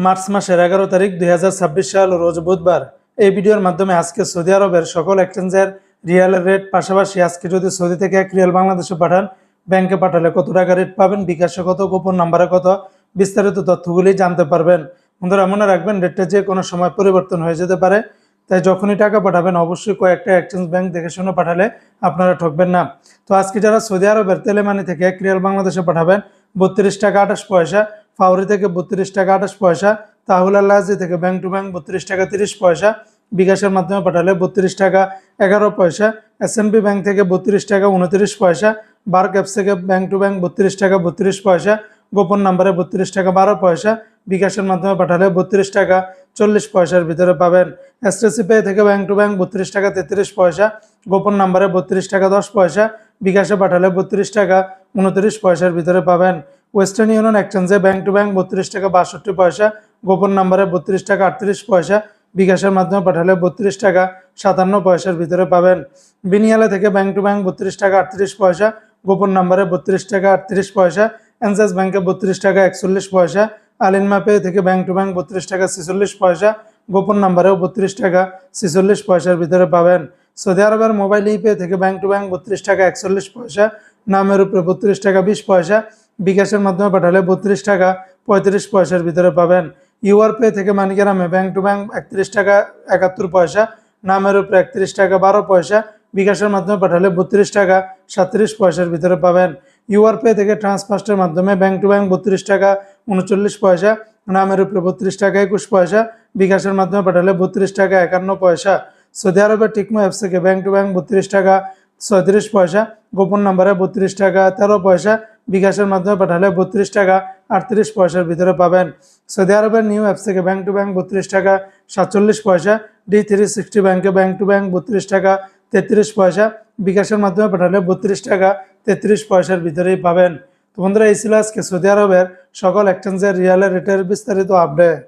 March মাসের 11 তারিখ 2026 সাল রোজ বুধবার। এই ভিডিওর মাধ্যমে আজকে সৌদি আরবের সকল এক্সচেঞ্জের রিয়ালের রেট, পাশাপাশি আজকে যদি সৌদি থেকে 1 রিয়াল বাংলাদেশে পাঠান ব্যাংকে পাঠালে কত টাকা রেট পাবেন, বিকাশে কত, গোপন নাম্বারে কত, বিস্তারিত তথ্যগুলি জানতে পারবেন। বন্ধুরা মনে রাখবেন, রেটটা যে কোনো সময় পরিবর্তন হয়ে যেতে পারে, তাই যখনই টাকা পাঠাবেন অবশ্যই কয়েকটা এক্সচেঞ্জ ব্যাংক দেখে শুনে পাঠালে আপনারা ঠকবেন না। তো আজকে যারা সৌদি আরবের তেলেমানি থেকে 1 রিয়াল বাংলাদেশে পাঠাবেন 32 টাকা 28 পয়সা, ফাউরি থেকে 32 টাকা 28 পয়সা, তাহুল আল্লাহজি থেকে ব্যাংক টু ব্যাংক 32 টাকা 30 পয়সা, বিকাশের মাধ্যমে পাঠালে 32 টাকা 11 পয়সা, SNB ব্যাংক থেকে 32 টাকা 29 পয়সা, বার্ক অ্যাপস থেকে ব্যাংক টু ব্যাংক 32 টাকা 32 পয়সা, গোপন নাম্বারে 32 টাকা 12 পয়সা, বিকাশের মাধ্যমে পাঠালে 32 টাকা 40 পয়সার ভিতরে পাবেন। এসটিসি পে থেকে ব্যাংক টু ব্যাংক 32 টাকা 33 পয়সা, গোপন নাম্বারে 32 টাকা 10 পয়সা, বিকাশে পাঠালে 32 টাকা 29 পয়সার ভিতরে পাবেন। ওয়েস্টার্ন ইউনিয়ন এক্সচেঞ্জে ব্যাংক টু ব্যাংক 32 টাকা 62 পয়সা, গোপন নাম্বারে 32 টাকা 38 পয়সা, বিকাশের মাধ্যমে পাঠালে 32 টাকা 57 পয়সার ভিতরে পাবেন। বিনিয়ালে থেকে ব্যাংক টু ব্যাংক 32 টাকা 38 পয়সা, গোপন নাম্বারে 32 টাকা 38 পয়সা, এনসাস ব্যাংকে 32 টাকা 41 পয়সা, আলিনমা পে থেকে ব্যাংক টু ব্যাংক 32 টাকা 46 পয়সা, গোপন নাম্বারেও 32 টাকা 46 পয়সার ভিতরে পাবেন। সৌদি আরবের মোবাইল ইপে থেকে ব্যাংক টু ব্যাংক 32 টাকা 41 পয়সা, নামের উপরে 32 টাকা 20 পয়সা, বিকাশের মাধ্যমে পাঠালে 32 টাকা 35 পয়সার ভিতরে পাবেন। ইউআর পে থেকে মানিকেরামে ব্যাংক টু ব্যাংক 31 টাকা 71 পয়সা, নামের উপরে 31 টাকা 12 পয়সা, বিকাশের মাধ্যমে পাঠালে 32 টাকা 37 পয়সার ভিতরে পাবেন। ইউআর পে থেকে ট্রান্সফার্স্টের মাধ্যমে ব্যাংক টু ব্যাংক 32 টাকা 39 পয়সা, নামের উপরে 32 টাকা 21 পয়সা, বিকাশের মাধ্যমে পাঠালে 32 টাকা 51 পয়সা। সৌদি আরবের টিকমো অ্যাপস থেকে ব্যাংক টু ব্যাংক 32 টাকা 37 পয়সা, গোপন নাম্বারে 32 টাকা 13 পয়সা, বিকাশের মাধ্যমে পাঠালে 32 টাকা 38 পয়সার ভিতরে পাবেন। সৌদি আরবের নিউ অ্যাপস থেকে ব্যাংক টু ব্যাংক 32 টাকা 47 পয়সা, D360 ব্যাংকে ব্যাংক টু ব্যাংক 32 টাকা 33 পয়সা, বিকাশের মাধ্যমে পাঠালে 32 টাকা 33 পয়সার ভিতরেই পাবেন। তো বন্ধুরা, এই ছিল আজকে সৌদি আরবের সকল এক্সচেঞ্জের রিয়ালের রেটের বিস্তারিত আপডেট।